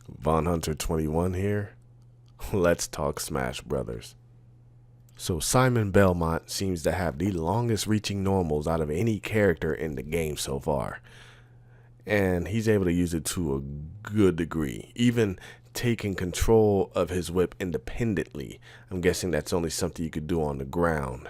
Von Hunter 21 here. Let's talk Smash Brothers. So Simon Belmont seems to have the longest reaching normals out of any character in the game so far. And he's able to use it to a good degree, even taking control of his whip independently. I'm guessing that's only something you could do on the ground.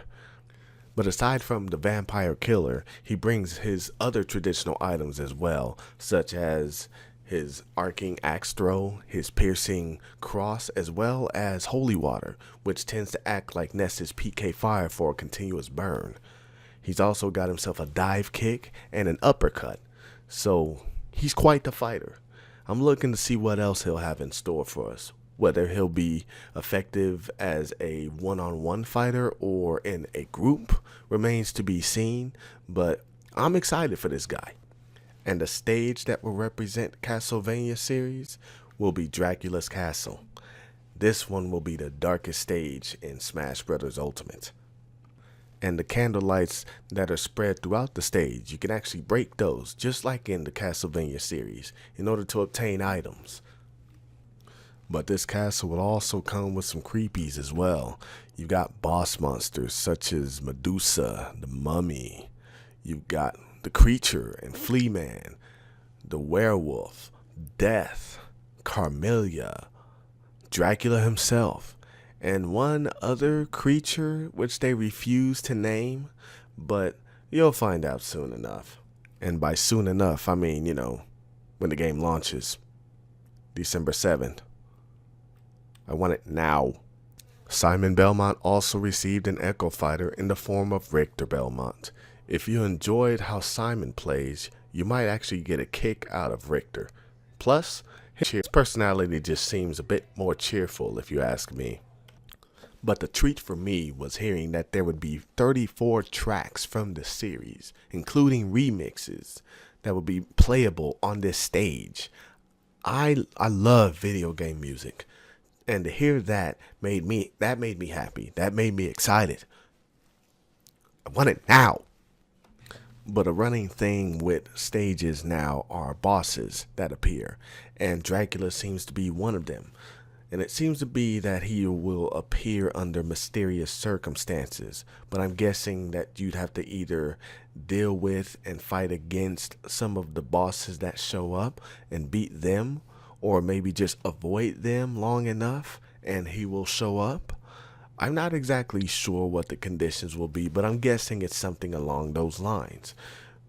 But aside from the vampire killer, he brings his other traditional items as well, such as his arcing axe throw, his piercing cross, as well as holy water, which tends to act like Ness's PK fire for a continuous burn. He's also got himself a dive kick and an uppercut, so he's quite the fighter. I'm looking to see what else he'll have in store for us. Whether he'll be effective as a one-on-one fighter or in a group remains to be seen, but I'm excited for this guy. And the stage that will represent Castlevania series will be Draculas Castle. This one will be the darkest stage in Smash Bros. Ultimate. And the candle lights that are spread throughout the stage, you can actually break those, just like in the Castlevania series, in order to obtain items. But this castle will also come with some creepies as well. You've got boss monsters such as Medusa, the Mummy. You've got the Creature and Flea Man, the Werewolf, Death, Carmelia, Dracula himself, and one other creature which they refuse to name, but you'll find out soon enough. And by soon enough, I mean, when the game launches, December 7th. I want it now. Simon Belmont also received an Echo Fighter in the form of Richter Belmont. If you enjoyed how Simon plays, you might actually get a kick out of Richter. Plus, his personality just seems a bit more cheerful if you ask me. But the treat for me was hearing that there would be 34 tracks from the series, including remixes, that would be playable on this stage. I love video game music. And to hear that made me happy. That made me excited. I want it now. But a running thing with stages now are bosses that appear, and Dracula seems to be one of them. And it seems to be that he will appear under mysterious circumstances, but I'm guessing that you'd have to either deal with and fight against some of the bosses that show up and beat them, or maybe just avoid them long enough and he will show up. I'm not exactly sure what the conditions will be, but I'm guessing it's something along those lines.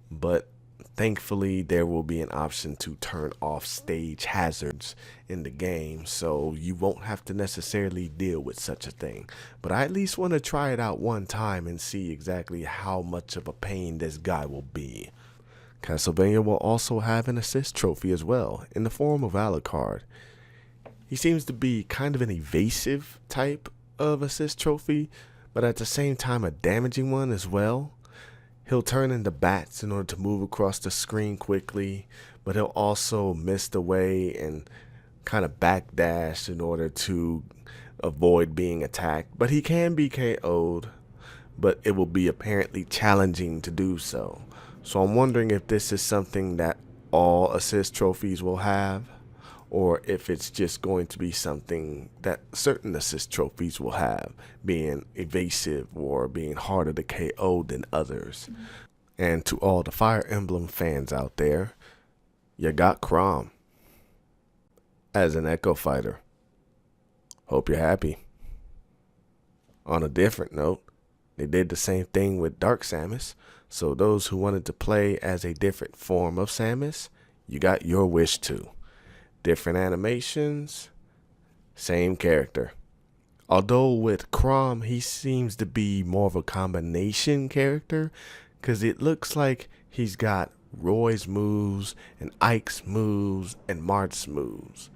But thankfully, there will be an option to turn off stage hazards in the game, so you won't have to necessarily deal with such a thing. But I at least want to try it out one time and see exactly how much of a pain this guy will be. Castlevania will also have an assist trophy as well, in the form of Alucard. He seems to be kind of an evasive type of assist trophy, but at the same time a damaging one as well. He'll turn into bats in order to move across the screen quickly, but he'll also mist away and kind of backdash in order to avoid being attacked. But he can be KO'd, but it will be apparently challenging to do so. So I'm wondering if this is something that all assist trophies will have, or if it's just going to be something that certain assist trophies will have, being evasive or being harder to KO than others. And to all the Fire Emblem fans out there, you got Chrom as an Echo Fighter. Hope you're happy. On a different note, they did the same thing with Dark Samus, so those who wanted to play as a different form of Samus, you got your wish too. Different animations, same character. Although with Chrom, he seems to be more of a combination character, because it looks like he's got Roy's moves and Ike's moves and Marth's moves.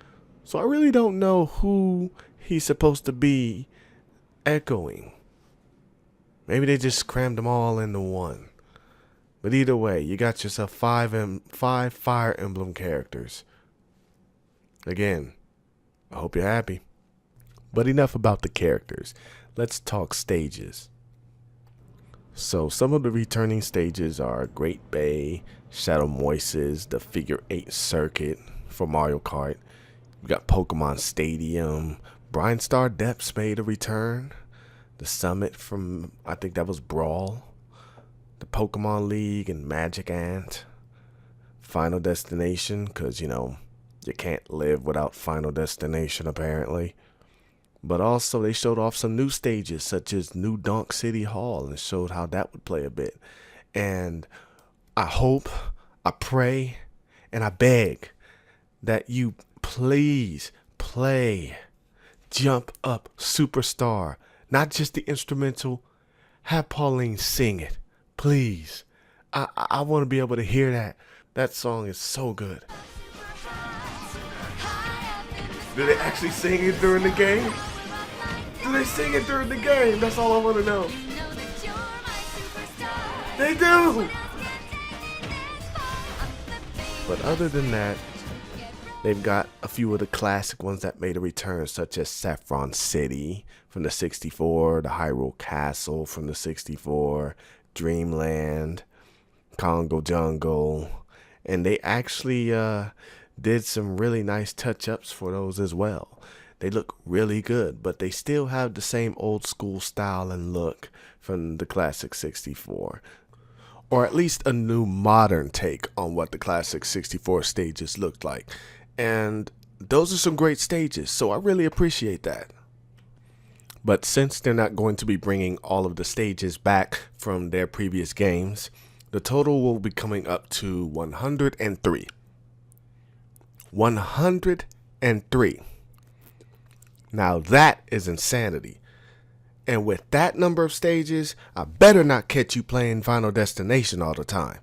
So I really don't know who he's supposed to be echoing. Maybe they just crammed them all into one. But either way, you got yourself five Fire Emblem characters. Again, I hope you're happy. But enough about the characters. Let's talk stages. So some of the returning stages are Great Bay, Shadow Moises, the Figure 8 Circuit for Mario Kart. We got Pokemon Stadium. Brainstar Depths made a return. The Summit from, I think that was Brawl. The Pokemon League and Magic Ant. Final Destination, because, you can't live without Final Destination apparently. But also they showed off some new stages such as New Donk City Hall and showed how that would play a bit. And I hope, I pray, and I beg that you please play Jump Up Superstar. Not just the instrumental. Have Pauline sing it. Please. I want to be able to hear that. That song is so good. Do they actually sing it during the game? Do they sing it during the game? That's all I want to know. They do! But other than that, they've got a few of the classic ones that made a return, such as Saffron City from the 64, the Hyrule Castle from the 64, Dreamland, Congo Jungle, and they actually did some really nice touch-ups for those as well. They look really good, but they still have the same old school style and look from the classic 64. Or at least a new modern take on what the classic 64 stages looked like. And those are some great stages, so I really appreciate that. But since they're not going to be bringing all of the stages back from their previous games, the total will be coming up to 103. 103. Now that is insanity. And with that number of stages, I better not catch you playing Final Destination all the time.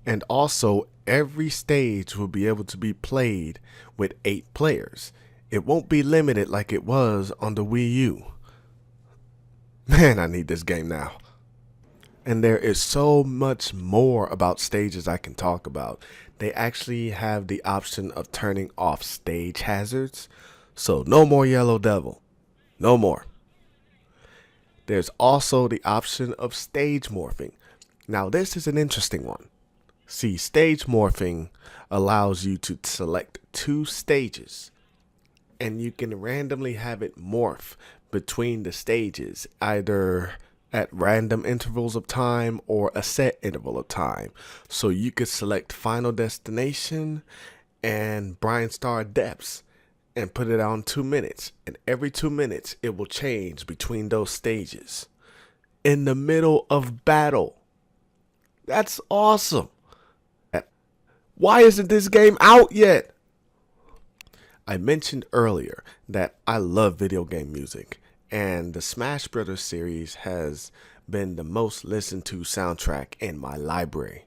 And also, every stage will be able to be played with 8 players. It won't be limited like it was on the Wii U. Man, I need this game now. And there is so much more about stages I can talk about. They actually have the option of turning off stage hazards. So no more Yellow Devil. No more. There's also the option of stage morphing. Now this is an interesting one. See, stage morphing allows you to select 2 stages and you can randomly have it morph between the stages, either at random intervals of time or a set interval of time. So you could select Final Destination and Brainstar Depths and put it on 2 minutes, and every 2 minutes it will change between those stages in the middle of battle. That's awesome. Why isn't this game out yet? I mentioned earlier that I love video game music, and the Smash Brothers series has been the most listened to soundtrack in my library.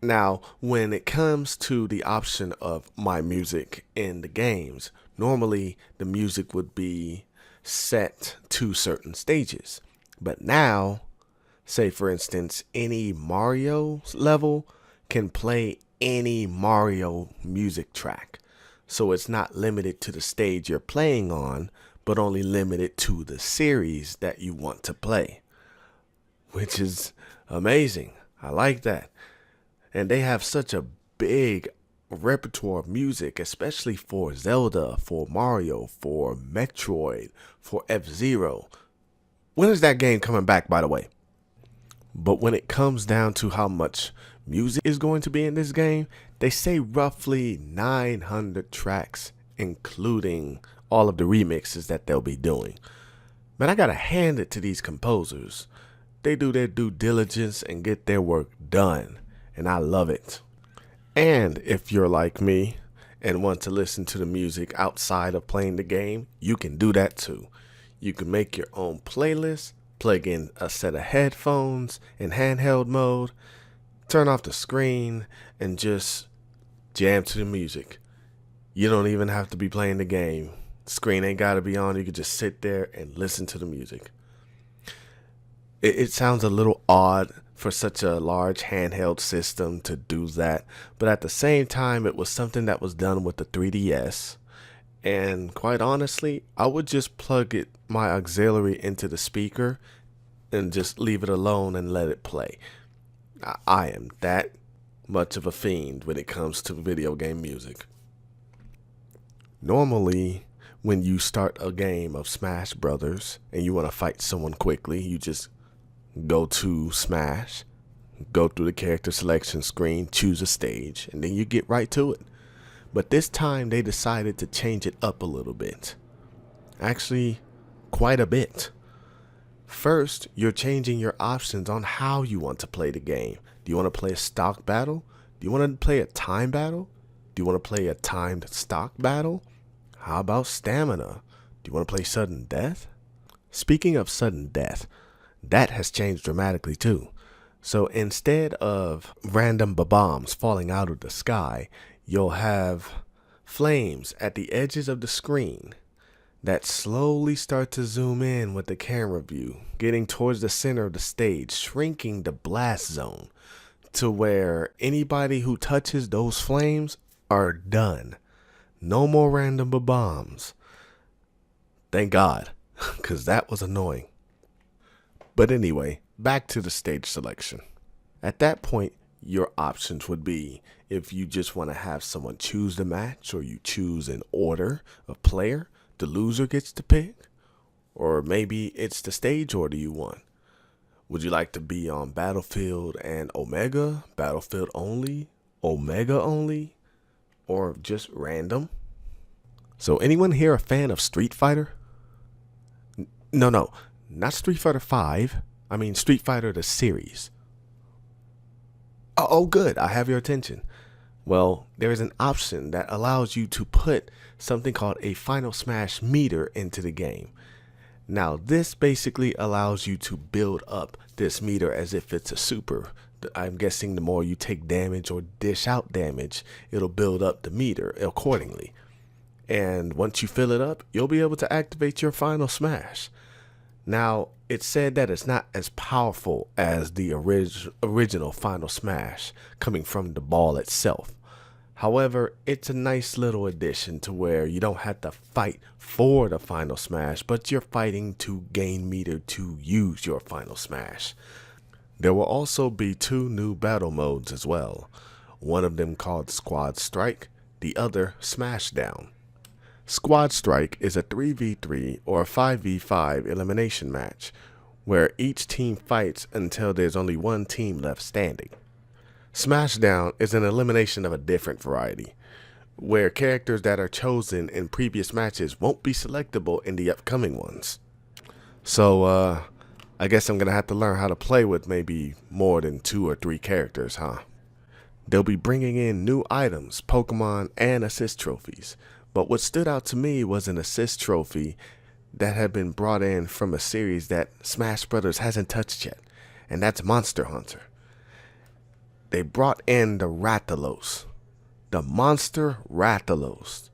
Now, when it comes to the option of my music in the games, normally the music would be set to certain stages. But now, say for instance, any Mario level can play any Mario music track. So it's not limited to the stage you're playing on, but only limited to the series that you want to play, which is amazing. I like that. And they have such a big repertoire of music, especially for Zelda, for Mario, for Metroid, for F-Zero. When is that game coming back, by the way? But when it comes down to how much music is going to be in this game, they say roughly 900 tracks, including all of the remixes that they'll be doing. Man, I gotta hand it to these composers. They do their due diligence and get their work done. And I love it. And if you're like me and want to listen to the music outside of playing the game, you can do that too. You can make your own playlist, plug in a set of headphones in handheld mode, turn off the screen, and just jam to the music. You don't even have to be playing the game. The screen ain't got to be on. You can just sit there and listen to the music. It sounds a little odd for such a large handheld system to do that, but at the same time, it was something that was done with the 3DS. And quite honestly, I would just plug my auxiliary into the speaker and just leave it alone and let it play. I am that much of a fiend when it comes to video game music. Normally, when you start a game of Smash Brothers and you want to fight someone quickly, you just go to Smash, go through the character selection screen, choose a stage, and then you get right to it. But this time they decided to change it up a little bit. Actually, quite a bit. First, you're changing your options on how you want to play the game. Do you want to play a stock battle? Do you want to play a time battle? Do you want to play a timed stock battle? How about stamina? Do you want to play sudden death? Speaking of sudden death, that has changed dramatically too. So instead of random bombs falling out of the sky, you'll have flames at the edges of the screen that slowly start to zoom in with the camera view, getting towards the center of the stage, shrinking the blast zone to where anybody who touches those flames are done. No more random bombs. Thank God, because that was annoying. But anyway, back to the stage selection. At that point, your options would be if you just want to have someone choose the match, or you choose an order of player, the loser gets to pick, or maybe it's the stage order you want. Would you like to be on Battlefield and Omega, Battlefield only, Omega only, or just random? So anyone here a fan of Street Fighter? No, not Street Fighter 5. I mean Street Fighter the series. Oh, good, I have your attention. Well, there is an option that allows you to put something called a Final Smash meter into the game. Now, this basically allows you to build up this meter as if it's a super. I'm guessing the more you take damage or dish out damage, it'll build up the meter accordingly. And once you fill it up, you'll be able to activate your Final Smash. Now, it's said that it's not as powerful as the original Final Smash coming from the ball itself. However, it's a nice little addition to where you don't have to fight for the Final Smash, but you're fighting to gain meter to use your Final Smash. There will also be 2 new battle modes as well. One of them called Squad Strike, the other Smashdown. Squad Strike is a 3v3 or 5v5 elimination match where each team fights until there's only one team left standing. Smashdown is an elimination of a different variety, where characters that are chosen in previous matches won't be selectable in the upcoming ones. So, I guess I'm gonna have to learn how to play with maybe more than 2 or 3 characters, huh? They'll be bringing in new items, Pokemon, and assist trophies. But what stood out to me was an assist trophy that had been brought in from a series that Smash Brothers hasn't touched yet, and that's Monster Hunter. They brought in the Rathalos, the Monster Rathalos.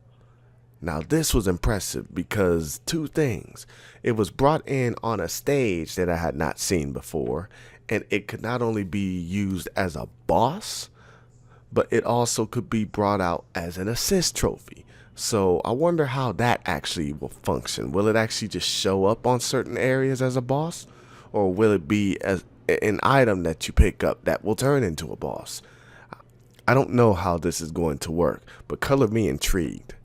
Now this was impressive because 2 things. It was brought in on a stage that I had not seen before, and it could not only be used as a boss, but it also could be brought out as an assist trophy. So I wonder how that actually will function. Will it actually just show up on certain areas as a boss? Or will it be as an item that you pick up that will turn into a boss? I don't know how this is going to work, but color me intrigued.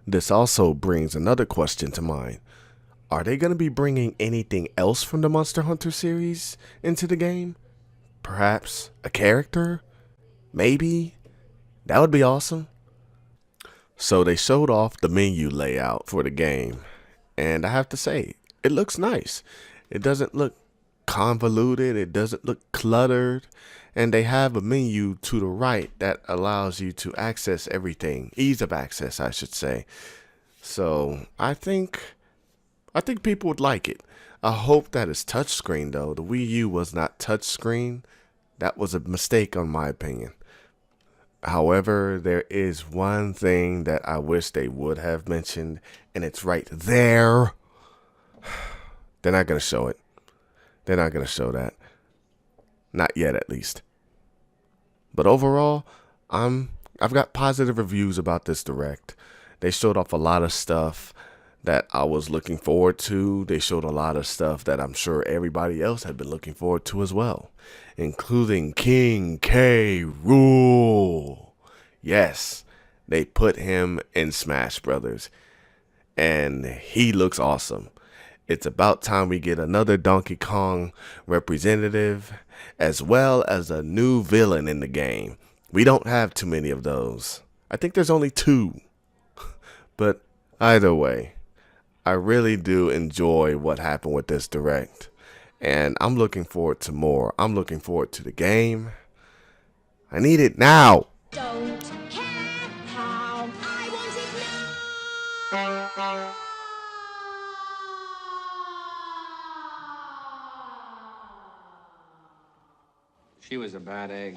This also brings another question to mind. Are they going to be bringing anything else from the Monster Hunter series into the game? Perhaps a character? Maybe? That would be awesome. So they showed off the menu layout for the game, and I have to say, it looks nice. It doesn't look convoluted, it doesn't look cluttered, and they have a menu to the right that allows you to access everything, ease of access I should say. So I think people would like it. I hope that it's touchscreen though. The Wii U was not touchscreen. That was a mistake on my opinion. However, there is one thing that I wish they would have mentioned, and it's right there. They're not going to show it. They're not going to show that. Not yet, at least. But overall, I've got positive reviews about this Direct. They showed off a lot of stuff that I was looking forward to. They showed a lot of stuff that I'm sure everybody else had been looking forward to as well, including King K. Rool. Yes, they put him in Smash Brothers, and he looks awesome. It's about time we get another Donkey Kong representative, as well as a new villain in the game. We don't have too many of those. I think there's only two. But either way, I really do enjoy what happened with this direct. And I'm looking forward to more. I'm looking forward to the game. I need it now. Don't care how I want it now. She was a bad egg.